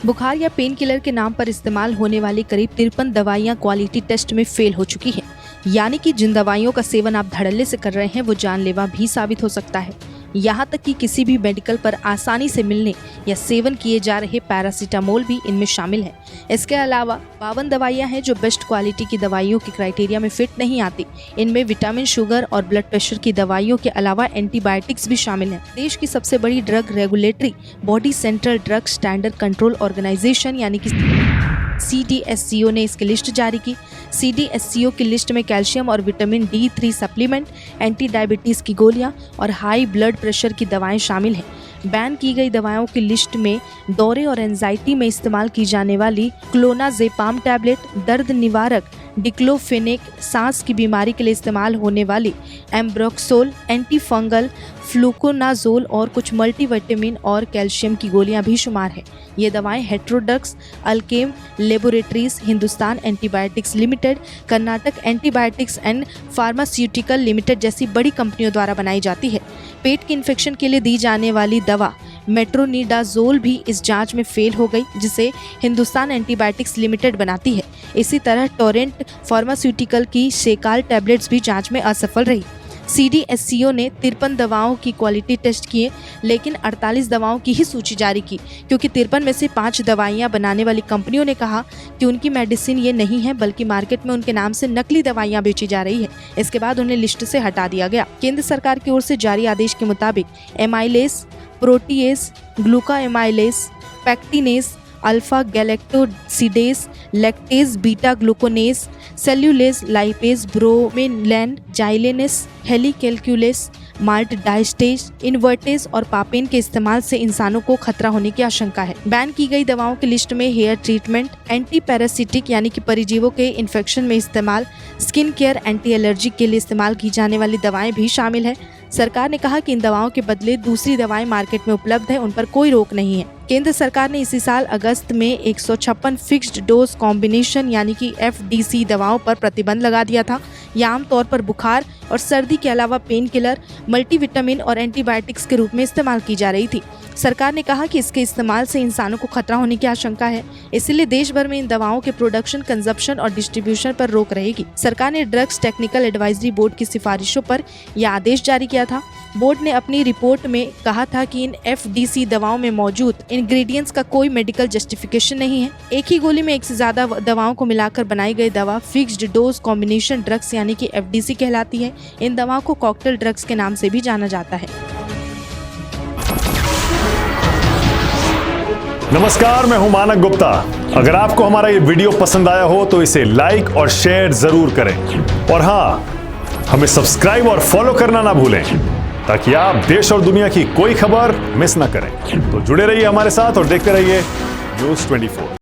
बुखार या pain killer के नाम पर इस्तेमाल होने वाली करीब 53 दवाइयां क्वालिटी टेस्ट में फेल हो चुकी हैं। यानी कि जिन दवाइयों का सेवन आप धड़ल्ले से कर रहे हैं वो जानलेवा भी साबित हो सकता है। यहाँ तक कि किसी भी मेडिकल पर आसानी से मिलने या सेवन किए जा रहे पैरासीटामोल भी इनमें शामिल है। इसके अलावा 52 दवाइयाँ हैं जो बेस्ट क्वालिटी की दवाइयों के क्राइटेरिया में फिट नहीं आती। इनमें विटामिन, शुगर और ब्लड प्रेशर की दवाइयों के अलावा एंटीबायोटिक्स भी शामिल हैं। देश की सबसे बड़ी drug regulatory body central drug standard control organisation यानी कि CDSCO ने इसकी लिस्ट जारी की। CDSCO की लिस्ट में कैल्शियम और vitamin D3 supplement, anti diabetes की गोलियां और हाई ब्लड प्रेशर की दवाएं शामिल हैं। बैन की गई दवाओं की लिस्ट में दौरे और एंजाइटी में इस्तेमाल की जाने वाली क्लोनाजेपाम टैबलेट, दर्द निवारक डिक्लोफेनेक, सांस की बीमारी के लिए इस्तेमाल होने वाली एम्ब्रोक्सोल, एंटी फंगल फ्लूकोनाजोल और कुछ मल्टीविटामिन और कैल्शियम की गोलियां भी शुमार है। ये दवाएं हेट्रोडक्स, Alkem laboratories, Hindustan antibiotics limited, Karnataka antibiotics and pharmaceutical limited जैसी बड़ी कंपनियों द्वारा बनाई जाती है। पेट के इन्फेक्शन के लिए दी जाने वाली दवा मेट्रोनिडाजोल भी इस जांच में फेल हो गई, जिसे हिंदुस्तान एंटीबायोटिक्स लिमिटेड बनाती है। इसी तरह टोरेंट फार्मास्यूटिकल की सेकाल टैबलेट्स भी जांच में असफल रही। CDSCO ने 53 दवाओं की क्वालिटी टेस्ट किए, लेकिन 48 दवाओं की ही सूची जारी की, क्योंकि 53 में से 5 दवाइयां बनाने वाली कंपनियों ने कहा कि उनकी मेडिसिन ये नहीं है, बल्कि मार्केट में उनके नाम से नकली दवाइयां बेची जा रही है। इसके बाद उन्हें लिस्ट से हटा दिया गया। केंद्र सरकार की ओर से जारी आदेश के मुताबिक amylase, protease, glucoamylase, pectinase, alpha galactosidase, lactase, beta glucanase, cellulase, lipase, bromelain, xylanase, हेलीकैल्कुलेस, माल्ट डाइस्टेज, इन्वर्टेज और पापेन के इस्तेमाल से इंसानों को खतरा होने की आशंका है। बैन की गई दवाओं की लिस्ट में हेयर ट्रीटमेंट, एंटी पैरासिटिक यानी कि परिजीवों के इन्फेक्शन में इस्तेमाल, स्किन केयर, एंटी एलर्जी के लिए इस्तेमाल की जाने वाली दवाएं भी शामिल है। सरकार ने कहा कि इन दवाओं के बदले दूसरी दवाएं मार्केट में उपलब्ध है, उन पर कोई रोक नहीं है। केंद्र सरकार ने इसी साल अगस्त में 156 फिक्स्ड डोज कॉम्बिनेशन यानी कि FDC दवाओं पर प्रतिबंध लगा दिया था। यह आमतौर पर बुखार और सर्दी के अलावा पेन किलर, मल्टीविटामिन और एंटीबायोटिक्स के रूप में इस्तेमाल की जा रही थी। सरकार ने कहा कि इसके इस्तेमाल से इंसानों को खतरा होने की आशंका है, इसलिए देश भर में इन दवाओं के प्रोडक्शन, कंजप्शन और डिस्ट्रीब्यूशन पर रोक रहेगी। सरकार ने ड्रग्स टेक्निकल एडवाइजरी बोर्ड की सिफारिशों पर यह आदेश जारी किया था। बोर्ड ने अपनी रिपोर्ट में कहा था कि इन FDC दवाओं में मौजूद इंग्रेडिएंट्स का कोई मेडिकल जस्टिफिकेशन नहीं है। एक ही गोली में एक से ज्यादा दवाओं को मिलाकर बनाई गई दवा फिक्स्ड डोज कॉम्बिनेशन ड्रग्स यानी कि FDC कहलाती है। इन दवाओं को कॉकटेल ड्रग्स के नाम से भी जाना जाता है। नमस्कार, मैं हूं मानक गुप्ता। अगर आपको हमारा ये वीडियो पसंद आया हो तो इसे लाइक और शेयर जरूर करें, और हाँ, हमें सब्सक्राइब और फॉलो करना ना भूलें, ताकि आप देश और दुनिया की कोई खबर मिस ना करें। तो जुड़े रहिए हमारे साथ और देखते रहिए News 24।